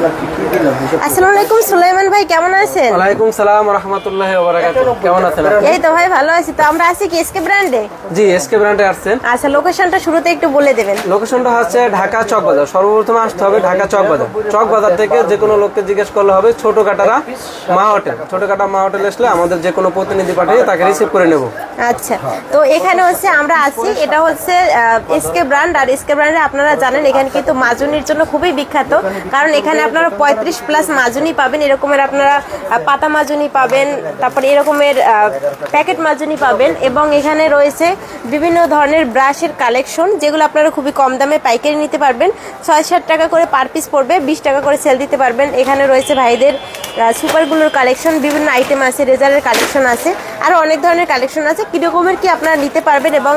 আসসালামু আলাইকুম সুলাইমান ভাই, কেমন আছেন? ওয়ালাইকুম সালাম ওয়া রাহমাতুল্লাহি ওয়া বারাকাতুহু। কেমন আছেন? এই তো ভাই ভালো আছি। তো আমরা আছি কি এসকে ব্র্যান্ডে? জি, এসকে ব্র্যান্ডে আসছেন। আচ্ছা, লোকেশনটা শুরুতে একটু বলে দেবেন। লোকেশনটা হচ্ছে ঢাকা চকবাজার। সর্বপ্রথমে আসতে হবে ঢাকা চকবাজার। চকবাজার থেকে যে কোনো লোককে জিজ্ঞেস করলে হবে ছোট কাটারা মা হোটেল। ছোট কাটা মা হোটেল আসলে আমাদের যে কোনো প্রতিনিধি পাঠিয়ে তাকে রিসিভ করে নেব। আচ্ছা, তো এখানে হচ্ছে আমরা আছি, এটা হচ্ছে এসকে ব্র্যান্ড। আর এসকে ব্র্যান্ডে আপনারা জানেন এখানে কিন্তু মাজুনির জন্য খুবই বিখ্যাত, কারণ এখানে আপনারা 35+ মাজুনি পাবেন। এরকমের আপনারা পাতা মাজুনি পাবেন, তারপর এরকমের প্যাকেট মাজুনি পাবেন, এবং এখানে রয়েছে বিভিন্ন ধরনের ব্রাশের কালেকশন, যেগুলো আপনারা খুবই কম দামে পাইকারি নিতে পারবেন। 6-7 টাকা করে পার পিস পড়বে, 20 টাকা করে সেল দিতে পারবেন। এখানে রয়েছে ভাইদের সুপারগুলোর কালেকশন, বিভিন্ন আইটেম আছে, রেজারের কালেকশন আছে, আরও অনেক ধরনের কালেকশন আছে। কীরকমের কি আপনারা নিতে পারবেন এবং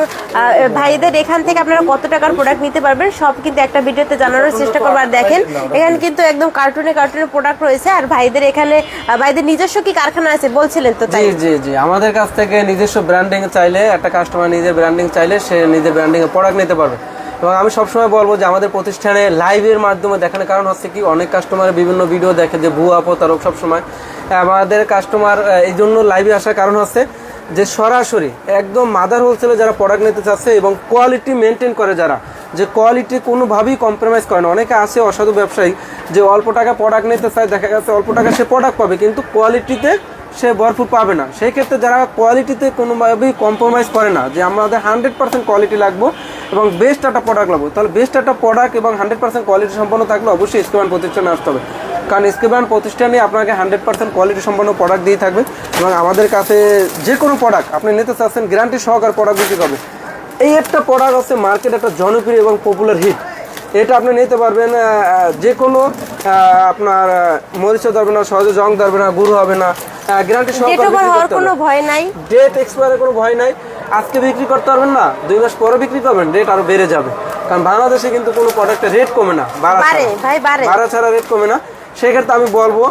ভাইদের এখান থেকে আপনারা কত টাকার প্রোডাক্ট নিতে পারবেন সব কিন্তু একটা ভিডিওতে জানানোর চেষ্টা করবো। আর দেখেন এখানে কিন্তু একদম কার্টুনে প্রোডাক্ট রয়েছে। আর ভাইদের এখানে ভাইদের নিজস্ব কি কারখানা আছে বলছিলেন তো? জি জি জি, আমাদের কাছ থেকে নিজস্ব ব্র্যান্ডিং চাইলে, একটা কাস্টমার নিজের ব্র্যান্ডিং চাইলে সে নিজের ব্র্যান্ডিং এর প্রোডাক্ট নিতে পারবে। এবং আমি সবসময় বলবো যে আমাদের প্রতিষ্ঠানে লাইভের মাধ্যমে দেখানোর কারণ হচ্ছে কি, অনেক কাস্টমার বিভিন্ন ভিডিও দেখে যে ভুয়া প্রতারক। সবসময় আমাদের কাস্টমার এই জন্য লাইভে আসার কারণ হচ্ছে যে সরাসরি একদম মাদার হোলসেলে যারা প্রোডাক্ট নিতে চাচ্ছে এবং কোয়ালিটি মেনটেন করে, যারা যে কোয়ালিটি কোনোভাবেই কম্প্রোমাইজ করে না। অনেকে আছে অসাধু ব্যবসায়ী যে অল্প টাকা প্রোডাক্ট নিতে চায়, দেখা গেছে অল্প টাকা সে প্রোডাক্ট পাবে কিন্তু কোয়ালিটিতে সে ভরপুর পাবে না। সেই ক্ষেত্রে যারা কোয়ালিটিতে কোনোভাবেই কম্প্রোমাইজ করে না, যে আমাদের 100% কোয়ালিটি লাগবে এবং বেস্ট একটা প্রোডাক্ট লাগবে, তাহলে বেস্ট একটা প্রোডাক্ট এবং 100% কোয়ালিটি সম্পন্ন থাকলে অবশ্যই এসকে ব্র্যান্ড প্রতিষ্ঠানে আসতে হবে। কারণ এসকে ব্র্যান্ড প্রতিষ্ঠানে আপনাকে 100% কোয়ালিটি সম্পন্ন প্রোডাক্ট দিয়ে থাকবে। এবং আমাদের কাছে যে কোনো প্রোডাক্ট আপনি নিতে চাচ্ছেন গ্যারান্টি সহকারে প্রোডাক্ট বিক্রি করবে। এই একটা প্রোডাক্ট হচ্ছে মার্কেট একটা জনপ্রিয় এবং পপুলার হিট। এটা আপনি নিতে পারবেন, যে কোনো আপনার মরিচও ধরবে না, সহজে জং ধরবে না, গুঁড়ো হবে না, গ্যারান্টি সহকারে, কোনো ভয় নাই, ডেট এক্সপায়ারের কোনো ভয় নাই। আজকে বিক্রি করতে পারবেন না, 2 মাস পরে বিক্রি করবেন, রেট আরো বেড়ে যাবে। কারণ বাংলাদেশে কিন্তু কোনো প্রোডাক্টের রেট কমে না, বাড়া ছাড়া রেট কমে না। সেক্ষেত্রে আমি বলবো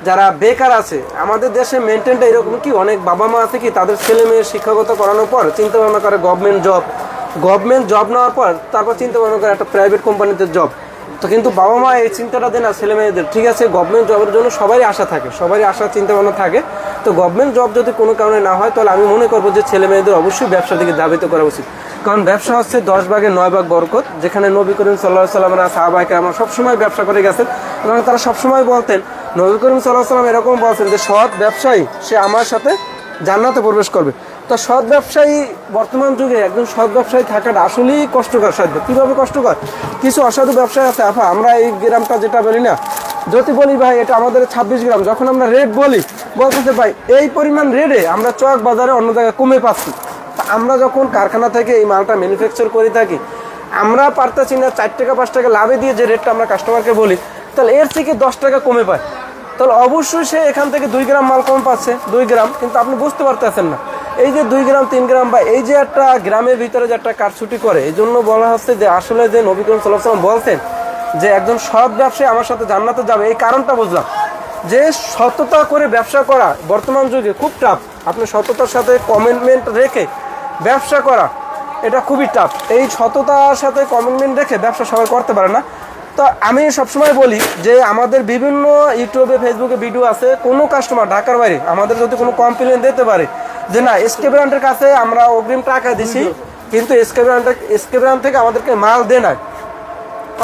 যারা বেকার আছে, আমাদের দেশে মেনটেনটা এরকম কি, অনেক বাবা মা আছে কি তাদের ছেলে মেয়ে শিক্ষাগত করানোর পর চিন্তা ভাবনা করে গভর্নমেন্ট জব নেওয়ার পর তারপর চিন্তা ভাবনা করে একটা প্রাইভেট কোম্পানিতে জব। তো কিন্তু বাবা মা এই চিন্তাটা দেন না ছেলে মেয়েদের। ঠিক আছে, গভর্নমেন্ট জবের জন্য সবারই আশা থাকে, সবারই আশা চিন্তা ভাবনা থাকে। তো গভর্নমেন্ট জব যদি কোনো কারণে না হয়, তাহলে আমি মনে করবো যে ছেলে মেয়েদের অবশ্যই ব্যবসা দিকে ধাবিত করা উচিত। কারণ ব্যবসা হচ্ছে 10 ভাগে 9 ভাগ বরকত। যেখানে নবী করিম সাল্লাল্লাহু আলাইহি ওয়াসাল্লামরা সাহাবায়ে কেরামরা সবসময় ব্যবসা করে গেছেন এবং তারা সবসময় বলতেন, নবী করিম সাল্লাল্লাহু আলাইহি ওয়াসাল্লাম এরকম বলছেন যে সৎ ব্যবসায়ী সে আমার সাথে জান্নাতে প্রবেশ করবে। তো সৎ ব্যবসায়ী বর্তমান যুগে একজন সৎ ব্যবসায়ী থাকাটা আসলেই কষ্টকর সাধ্য। কীভাবে কষ্টকর? কিছু অসাধু ব্যবসায়ী আছে, আমরা এই গ্রামটা যেটা বলি না, যদি বলি ভাই এটা আমাদের 26 গ্রাম, যখন আমরা রেট বলি বলতেছে ভাই এই পরিমাণ রেটে আমরা চক বাজারে অন্য জায়গায় কমে পাচ্ছি। তা আমরা যখন কারখানা থেকে এই মালটা ম্যানুফ্যাকচার করে থাকি, আমরা পারতেছি না 4 টাকা 5 টাকা লাভে দিয়ে যে রেটটা আমরা কাস্টমারকে বলি, তাহলে এর থেকে 10 টাকা কমে পায়, তাহলে অবশ্যই সে এখান থেকে 2 গ্রাম মাল কম পাচ্ছে, 2 গ্রাম। কিন্তু আপনি বুঝতে পারতেছেন না এই যে 2 গ্রাম 3 গ্রাম বা এই যে একটা গ্রামের ভিতরে যে একটা কারচুটি করে। এই জন্য বলা হচ্ছে যে আসলে যে নবী করিম সাল্লাল্লাহু আলাইহি ওয়াসাল্লাম বলতেন যে একজন সৎ ব্যবসায়ী আমার সাথে জান্নাতে যাবে, এই কারণটা বুঝলাম যে সততা করে ব্যবসা করা বর্তমান যুগে খুব টাফ। আপনি সততার সাথে কমিটমেন্ট রেখে ব্যবসা করা এটা খুবই টাফ। এই সততার সাথে কমিটমেন্ট রেখে ব্যবসা সবাই করতে পারে না। তো আমি সবসময় বলি যে আমাদের বিভিন্ন ইউটিউবে ফেসবুকে ভিডিও আছে, কোনো কাস্টমার ঢাকার বাইরে আমাদের যদি কোনো কমপ্লেন দিতে পারে যে না এসকে ব্র্যান্ডের কাছে আমরা অগ্রিম টাকা দিছি কিন্তু এসকে ব্র্যান্ড থেকে আমাদেরকে মাল দেয় না,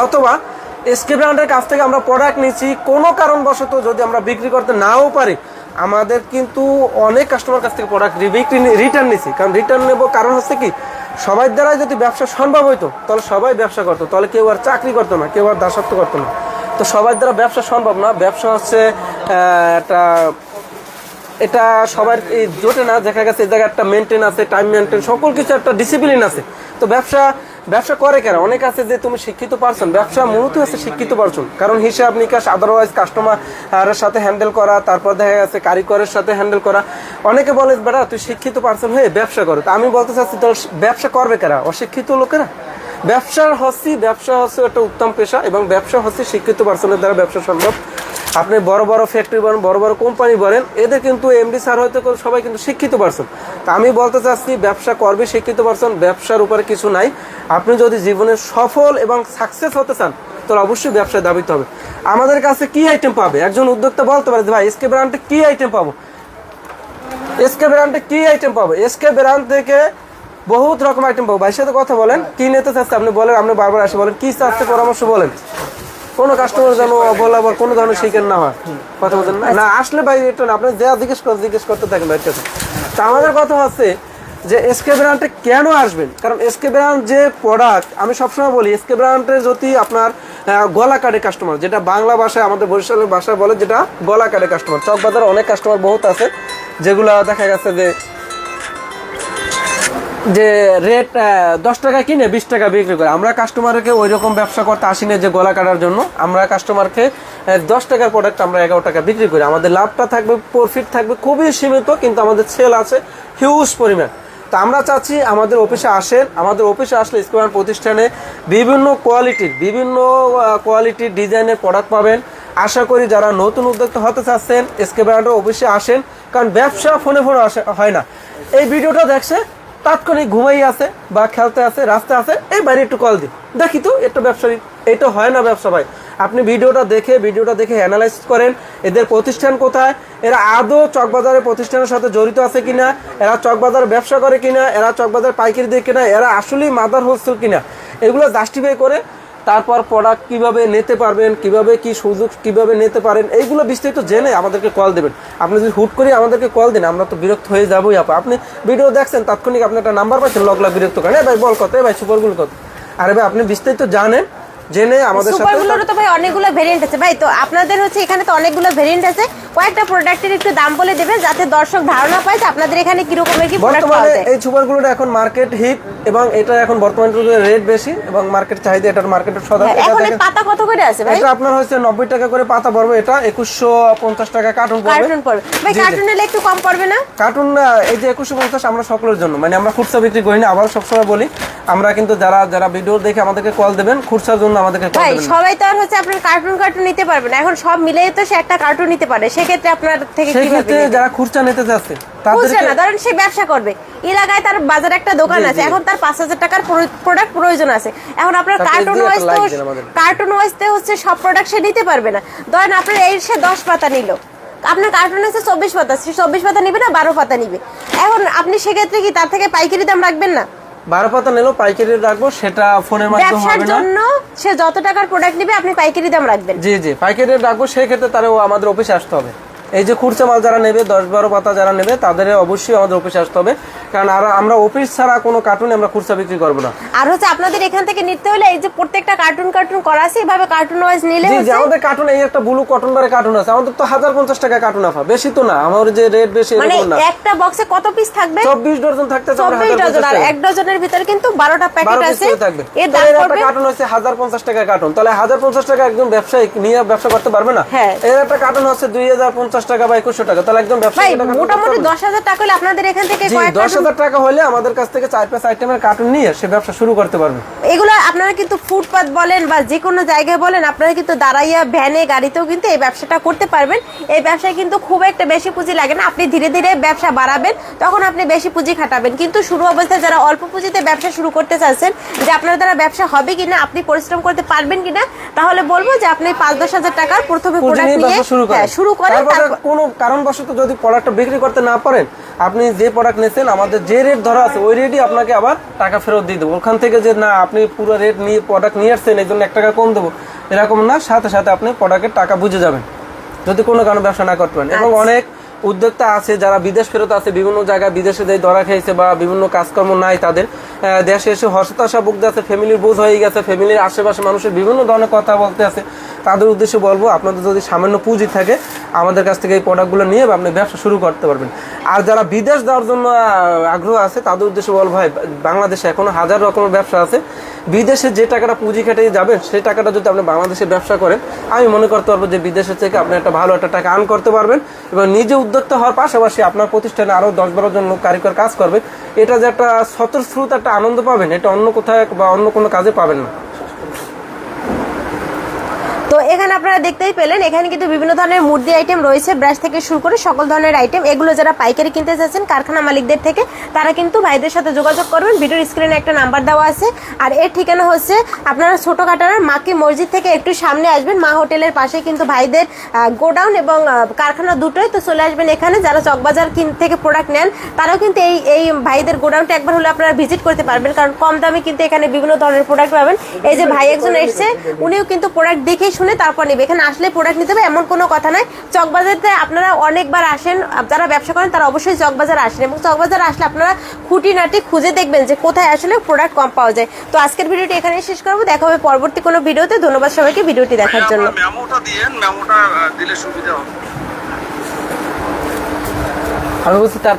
অথবা এসকে ব্র্যান্ডের কাছ থেকে আমরা প্রোডাক্ট নিচ্ছি কোনো কারণবশত যদি আমরা বিক্রি করতে নাও পারি, আমাদের কিন্তু অনেক কাস্টমার কাছ থেকে প্রোডাক্ট রিটার্ন নিচ্ছি। কারণ রিটার্ন নেব কারণ হচ্ছে কি, সবার দ্বারাই যদি ব্যবসা সম্ভব হইতো তাহলে সবাই ব্যবসা করতো, তাহলে কেউ আর চাকরি করতো না, কেউ আর দাসত্ব করতো না। তো সবার দ্বারা ব্যবসা সম্ভব না। ব্যবসা হচ্ছে এটা সবার জোটে না। দেখা গেছে এই জায়গায় একটা মেনটেন আছে, টাইম মেনটেন, সকল কিছু একটা ডিসিপ্লিন আছে। তো ব্যবসা করে কেন? অনেক আছে যে তুমি শিক্ষিত পারসন, ব্যবসা মূলত আছে শিক্ষিত পারসন। কারণ হিসাব নিকাশ আদারওয়াইজ কাস্টমারের সাথে হ্যান্ডেল করা, তারপর দেখা গেছে কারিগরের সাথে হ্যান্ডেল করা। অনেকে বলে বেটা তুই শিক্ষিত পারসন হয়ে ব্যবসা করো। তা আমি বলতে চাচ্ছি তোর ব্যবসা করবে কারা? অশিক্ষিত লোকেরা। ব্যবসা হচ্ছে একটা উত্তম পেশা এবং ব্যবসা হচ্ছে শিক্ষিত পারসনের দ্বারা ব্যবসা সম্ভব। আপনি বড় বড় ফ্যাক্টরি বলেন, বড় বড় কোম্পানি বলেন, এদের কিন্তু এমডি স্যার হয়তো সবাই কিন্তু শিক্ষিত পারসন। তা আমি বলতে চাচ্ছি ব্যবসা করবে শিক্ষিত পারসন, ব্যবসার উপরে কিছু নাই। আপনি যদি জীবনে সফল এবং সাকসেস হতে চান তাহলে অবশ্যই ব্যবসায় দাবিতে হবে। আমাদের কাছে কি আইটেম পাবে, একজন উদ্যোক্তা বলতে পারে ভাই এসকে ব্র্যান্ডে কি আইটেম পাবো, এসকে ব্র্যান্ডে কি আইটেম পাবো। এসকে ব্র্যান্ড থেকে বহুত রকম আইটেম পাবো। ভাইয়ের সাথে কথা বলেন, কি নিতে চাচ্ছে আপনি বলেন, আপনি বারবার আসে বলেন কি চাচ্ছে, পরামর্শ বলেন। কোনো কাস্টমার যেন বলা বা কোনো ধরনের শিকার না হয়, কথা বলছেন না, না আসলে ভাই এটা না, আপনি যা জিজ্ঞেস করতে থাকেন ভাইয়ের কাছে। তা আমাদের কথা হচ্ছে যে এসকে ব্র্যান্ডে কেন আসবেন, কারণ এসকে ব্র্যান্ড যে প্রোডাক্ট, আমি সবসময় বলি এসকে ব্র্যান্ডের যদি আপনার গলা কাটে কাস্টমার, যেটা বাংলা ভাষায় আমাদের বরিশালের ভাষায় বলে যেটা গলা কাটে কাস্টমার। চকবাজারে অনেক কাস্টমার বহুত আছে যেগুলো দেখা গেছে যে রেট 10 টাকা কিনে 20 টাকা বিক্রি করে। আমরা কাস্টমারকে ওই রকম ব্যবসা করতে আসি না যে গলা কাটার জন্য। আমরা কাস্টমারকে 10 টাকার প্রোডাক্ট আমরা 11 টাকা বিক্রি করি। আমাদের লাভটা থাকবে, প্রফিট থাকবে খুবই সীমিত, কিন্তু আমাদের সেল আছে হিউজ পরিমাণ। তো আমরা চাচ্ছি আমাদের অফিসে আসেন, আমাদের অফিসে আসলে এসকে ব্র্যান্ড প্রতিষ্ঠানে বিভিন্ন কোয়ালিটির ডিজাইনের প্রোডাক্ট পাবেন। আশা করি যারা নতুন উদ্যোক্তা হতে চাচ্ছেন এসকে ব্র্যান্ডের অফিসে আসেন, কারণ ব্যবসা ফোনে হয় না। এই ভিডিওটা দেখছে তাৎক্ষণিক ঘুমাই আছে বা খেলতে আছে, রাস্তা আছে, এই বাইরে একটু কল দিই দেখি তো একটা ব্যবসা, এটা হয় না ব্যবসা ভাই। আপনি ভিডিওটা দেখে অ্যানালাইজ করেন এদের প্রতিষ্ঠান কোথায়, এরা আদৌ চকবাজারের প্রতিষ্ঠানের সাথে জড়িত আছে কিনা, এরা চকবাজার ব্যবসা করে কিনা, এরা চকবাজার পাইকারি দিয়ে কিনা, এরা আসলেই মাদার হোলসেল কিনা, এগুলো জাস্টিফাই করে তারপর প্রোডাক্ট কিভাবে নিতে পারবেন, কিভাবে কি সুযোগ কিভাবে নিতে পারেন, এইগুলো বিস্তারিত জেনে আমাদেরকে কল দেবেন। আপনি যদি হুট করে আমাদেরকে কল দেন আমরা তো বিরক্ত হয়ে যাবোই। আপনি ভিডিও দেখছেন তাৎক্ষণিক আপনি একটা নাম্বার পাচ্ছেন, লগলা বিরক্ত করেন, ভাই বল কত, ভাই সুপারগুলো কত, আরে ভাই আপনি বিস্তারিত জানেন জেনে আমাদের সাথে। সুপারগুলোরও তো ভাই অনেকগুলো ভেরিয়েন্ট আছে ভাই, তো আপনাদের হচ্ছে এখানে তো অনেকগুলো ভেরিয়েন্ট আছে, কয়েকটা প্রোডাক্টের একটু দাম বলে দেবেন যাতে দর্শক ধারণা পায় যে আপনাদের এখানে কি রকমের কি প্রোডাক্ট পাওয়া যায়। এই সুপারগুলোটা এখন মার্কেট হিট এবং এটা এখন বর্তমানে রেট বেশি এবং মার্কেট চাহিদা, এটার মার্কেটের সদা। এখন এই পাতা কত করে আছে ভাই? এটা আপনার হচ্ছে 90 টাকা করে পাতা পড়বে, এটা 2150 টাকা কার্টুন পড়বে। ভাই কার্টুন নিলে একটু কম পড়বে না? কার্টুন এই যে 2150 আমরা সকলের জন্য, মানে আমরা খুচরা বিক্রি করি না। আবার সবসময় বলি আমরা কিন্তু যারা ভিডিও দেখে আমাদেরকে কল দেবেন খুচরার জন্য আমাদেরকে কল দেবেন। সবাই তো আর হচ্ছে আপনার কার্টুন নিতে পারবে না, এখন সব মিলেই তো সে একটা কার্টুন নিতে পারে। সেক্ষেত্রে আপনার থেকে সেক্ষেত্রে যারা খুচরা নিতে যাচ্ছে খুচরা না, ধরেন সে ব্যবসা করবে, এলাকায় তার বাজারে একটা দোকান আছে, এখন তার 5000 টাকার প্রোডাক্ট প্রয়োজন আছে, এখন আপনার কার্টুন ওয়াইজতে হচ্ছে সব প্রোডাক্ট সে নিতে পারবে না। ধরেন আপনার এই সে 10 পাতা নিল, আপনার কার্টুন আছে 24 পাতা, সে 24 পাতা নিবে না 12 পাতা নিবে, এখন আপনি সেক্ষেত্রে কি তার থেকে পাইকারি দাম রাখবেন না? 12 পাতা নিলেও পাইকারি রাখবো, সেটা ফোনের মাধ্যমে হবে না। ব্যবসার জন্য সে যত টাকার প্রোডাক্ট নিবে আপনি পাইকারি দাম রাখবেন। জি পাইকারি রাখবো, সেই ক্ষেত্রে তারও আমাদের অফিসে আসতে হবে। এই যে খুচরা মাল যারা নেবে 10-12 পাতা যারা নেবে তাদের অবশ্যই আমাদের অফিসে আসতে হবে, কারণ আমরা অফিস ছাড়া কোনো কার্টুন আমরা খুচরা বিক্রি করবো না। আর হচ্ছে আপনাদের এখান থেকে নিতে হলে এই যে প্রত্যেকটা কার্টুন করা আছে, এভাবে কার্টুন ওয়াইজ নিলে জি আমাদের কার্টুন এই একটা ব্লু কটন বারে কার্টুন আছে, আমাদের তো 1050 টাকা কার্টুন আফা, বেশি তো না, আমার যে রেট বেশি মানে এরকম না। একটা বক্সে কত পিস থাকবে? 24 ডজন থাকতে 24 ডজন, আর এক ডজনের ভিতরে কিন্তু 12টা প্যাকেট আছে। এর দাম পড়বে, কার্টুন হচ্ছে 1050 টাকা কার্টুন, তাহলে 1050 টাকা একজন ব্যবসায়ী নিয়ে ব্যবসা করতে পারবে না? এর একটা কার্টুন হচ্ছে 2050 টাকা বা 2100 টাকা, তাহলে একদম ব্যবসায়ী মোটামুটি 10000 টাকা হলে আপনাদের এখান থেকে 10,000 টাকা হলে আমাদের কাছ থেকে 4-5 আইটেমের কার্টুন নিয়ে সে ব্যবসা শুরু করতে পারবে। এগুলো আপনারা কিন্তু ফুটপাত বলেন বা যে কোনো জায়গায় বলেন, আপনারা কিন্তু দাঁড়াইয়া ভ্যানে গাড়িতেও কিন্তু এই ব্যবসাটা করতে পারবেন। এই ব্যবসায় কিন্তু খুব একটা বেশি পুঁজি লাগে না, আপনি ধীরে ধীরে ব্যবসা বাড়াবেন তখন আপনি বেশি পুঁজি খাটাবেন। কিন্তু শুরু অবস্থায় যারা অল্প পুঁজিতে ব্যবসা শুরু করতে চাচ্ছেন, যে আপনার দ্বারা ব্যবসা হবে কিনা, আপনি পরিশ্রম করতে পারবেন কিনা, তাহলে বলবো যে আপনি 5-10 হাজার টাকার প্রথমে প্রোডাক্ট নিয়ে শুরু করেন। কোনো কারণবশত যদি প্রোডাক্টটা বিক্রি করতে না পারেন, আপনি যে প্রোডাক্ট নিয়েছেন আমাদের যে রেট ধরা আছে ওই রেটই আপনাকে আবার টাকা ফেরত দিয়ে দেবো। ওখান থেকে যে না আপনি পুরো রেট নিয়ে প্রোডাক্ট নিয়ে আসছেন এই জন্য 1 টাকা কম দেবো, এরকম না, সাথে সাথে আপনি প্রোডাক্টের টাকা বুঝে যাবেন যদি কোনো কারণে ব্যবসা না করতে পারেন। এবং অনেক উদ্যোক্তা আছে যারা বিদেশ ফেরত আছে, বিভিন্ন জায়গায় বিদেশে যে ধরা খেয়েছে বা বিভিন্ন কাজকর্ম নাই, তাদের দেশে এসে হতাশা ভুগতে আছে, ফ্যামিলির বোঝ হয়ে গেছে, ফ্যামিলির আশেপাশে মানুষের বিভিন্ন ধরনের কথা বলতে আছে, তাদের উদ্দেশ্যে বলবো আপনাদের যদি সামান্য পুঁজি থাকে আমাদের কাছ থেকে এই প্রোডাক্টগুলো নিয়ে আপনি ব্যবসা শুরু করতে পারবেন। আর যারা বিদেশ যাওয়ার জন্য আগ্রহ আছে তাদের উদ্দেশ্যে বলবো ভাই বাংলাদেশে এখনো 1000 রকমের ব্যবসা আছে, বিদেশে যে টাকাটা পুঁজি খেটে যাবেন সেই টাকাটা যদি আপনি বাংলাদেশে ব্যবসা করেন, আমি মনে করতে পারবো যে বিদেশের থেকে আপনি একটা ভালো একটা টাকা আর্ন করতে পারবেন এবং নিজে উদ্যোক্তা হওয়ার পাশাপাশি আপনার প্রতিষ্ঠানে আরো 10-12 জন লোক কারিগর কাজ করবে, এটা যে একটা স্বতঃস্ফূর্ত একটা আনন্দ পাবেন, এটা অন্য কোথায় বা অন্য কোনো কাজে পাবেন না। তো এখানে আপনারা দেখতেই পেলেন এখানে কিন্তু বিভিন্ন ধরনের মূর্তি আইটেম রয়েছে, ব্রাশ থেকে শুরু করে সকল ধরনের আইটেম। এগুলো যারা পাইকারি কিনতে চাচ্ছেন কারখানা মালিকদের থেকে, তারা কিন্তু ভাইদের সাথে যোগাযোগ করবেন। ভিডিওর স্ক্রিনে একটা নাম্বার দেওয়া আছে। আর এর ঠিকানা হচ্ছে আপনারা ছোট কাটার মাকি মসজিদ থেকে একটু সামনে আসবেন, মা হোটেলের পাশে কিন্তু ভাইদের গোডাউন এবং কারখানা দুটোই। তো চলে আসবেন এখানে। যারা চকবাজার থেকে প্রোডাক্ট নেন তারাও কিন্তু এই ভাইদের গোডাউনটা একবার হলে আপনারা ভিজিট করতে পারবেন, কারণ কম দামে কিন্তু এখানে বিভিন্ন ধরনের প্রোডাক্ট পাবেন। এই যে ভাই একজন এসছে, উনিও কিন্তু প্রোডাক্ট দেখে শুনে তারপর নেবে। এখানে আসলে প্রোডাক্ট নিতে হবে এমন কোনো কথা নাই। চকবাজারতে আপনারা অনেকবার আসেন, যারা ব্যবসা করেন তারা অবশ্যই চকবাজার আসেন, এবং চকবাজার আসলে আপনারা খুঁটিনাটি খুঁজে দেখবেন যে কোথায় আসলে প্রোডাক্ট কম পাওয়া যায়। তো আজকের ভিডিওটি এখানে শেষ করবো, দেখা হবে পরবর্তী কোনো ভিডিওতে। ধন্যবাদ সবাইকে ভিডিওটি দেখার জন্য। মেমোটা দিলে সুবিধা হবে। আমি বলছি তার